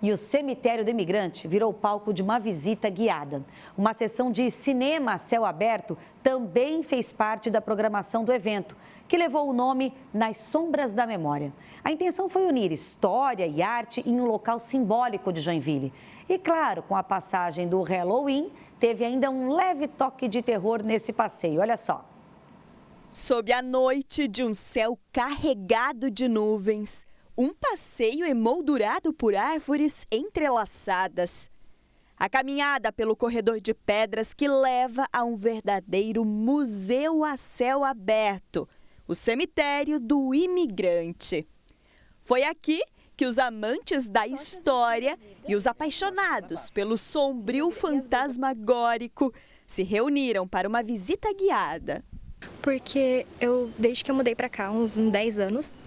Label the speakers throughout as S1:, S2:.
S1: E o cemitério do imigrante virou palco de uma visita guiada. Uma sessão de cinema a céu aberto também fez parte da programação do evento, que levou o nome Nas Sombras da Memória. A intenção foi unir história e arte em um local simbólico de Joinville. E claro, com a passagem do Halloween, teve ainda um leve toque de terror nesse passeio. Olha só.
S2: Sob a noite de um céu carregado de nuvens, um passeio emoldurado por árvores entrelaçadas. A caminhada pelo corredor de pedras que leva a um verdadeiro museu a céu aberto, o cemitério do imigrante. Foi aqui que os amantes da história e os apaixonados pelo sombrio fantasmagórico se reuniram para uma visita guiada.
S3: Porque desde que eu mudei para cá, uns 10 anos,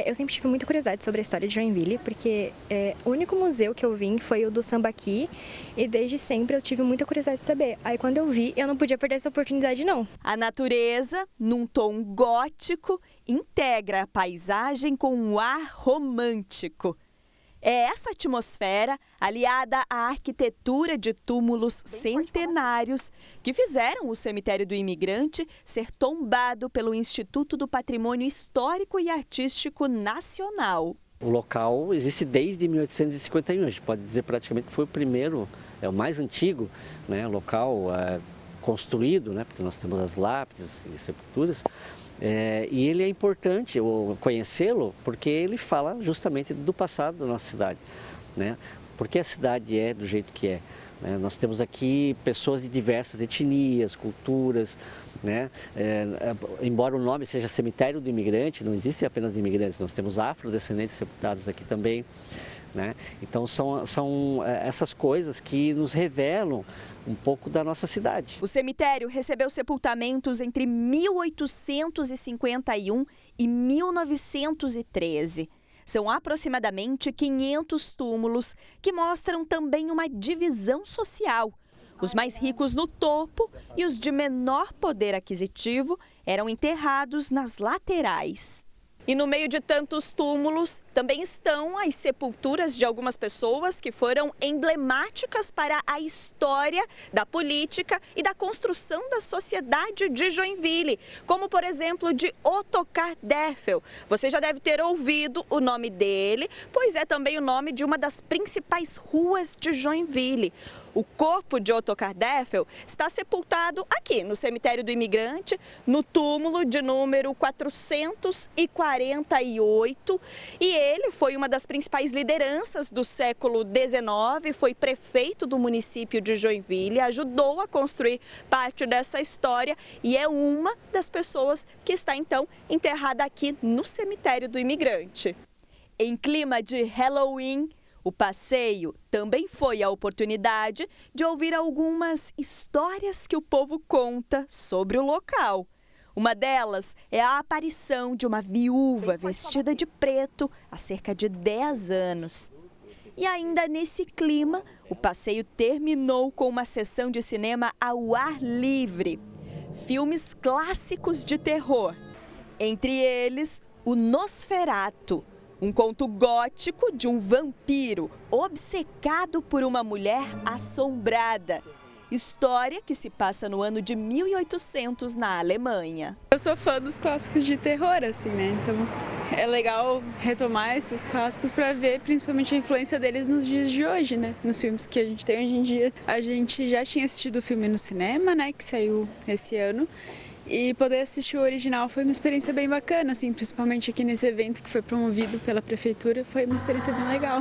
S3: eu sempre tive muita curiosidade sobre a história de Joinville, porque o único museu que eu vim foi o do Sambaqui, e desde sempre eu tive muita curiosidade de saber. Aí quando eu vi, eu não podia perder essa oportunidade, não.
S2: A natureza, num tom gótico, integra a paisagem com um ar romântico. É essa atmosfera, aliada à arquitetura de túmulos centenários, que fizeram o cemitério do imigrante ser tombado pelo Instituto do Patrimônio Histórico e Artístico Nacional.
S4: O local existe desde 1851, a gente pode dizer praticamente que foi o primeiro, o mais antigo, né, local construído, né, porque nós temos as lápides e sepulturas. E ele é importante conhecê-lo porque ele fala justamente do passado da nossa cidade, né? Porque a cidade é do jeito que é, né? Nós temos aqui pessoas de diversas etnias, culturas, né? Embora o nome seja Cemitério do Imigrante, não existe apenas imigrantes, nós temos afrodescendentes sepultados aqui também, né? Então são essas coisas que nos revelam um pouco da nossa cidade.
S2: O cemitério recebeu sepultamentos entre 1851 e 1913. São aproximadamente 500 túmulos que mostram também uma divisão social. Os mais ricos no topo e os de menor poder aquisitivo eram enterrados nas laterais. E no meio de tantos túmulos, também estão as sepulturas de algumas pessoas que foram emblemáticas para a história da política e da construção da sociedade de Joinville, como, por exemplo, de Ottokar Derfel. Você já deve ter ouvido o nome dele, pois é também o nome de uma das principais ruas de Joinville. O corpo de Ottokar Derfel está sepultado aqui no cemitério do imigrante, no túmulo de número 448. E ele foi uma das principais lideranças do século XIX, foi prefeito do município de Joinville, ajudou a construir parte dessa história e é uma das pessoas que está então enterrada aqui no cemitério do imigrante. Em clima de Halloween, o passeio também foi a oportunidade de ouvir algumas histórias que o povo conta sobre o local. Uma delas é a aparição de uma viúva vestida de preto há cerca de 10 anos. E ainda nesse clima, o passeio terminou com uma sessão de cinema ao ar livre. Filmes clássicos de terror. Entre eles, o Nosferatu. Um conto gótico de um vampiro obcecado por uma mulher assombrada. História que se passa no ano de 1800 na Alemanha.
S5: Eu sou fã dos clássicos de terror, assim, né? Então é legal retomar esses clássicos para ver principalmente a influência deles nos dias de hoje, né? Nos filmes que a gente tem hoje em dia. A gente já tinha assistido o filme no cinema, né? Que saiu esse ano. E poder assistir o original foi uma experiência bem bacana, assim, principalmente aqui nesse evento que foi promovido pela prefeitura, foi uma experiência bem legal.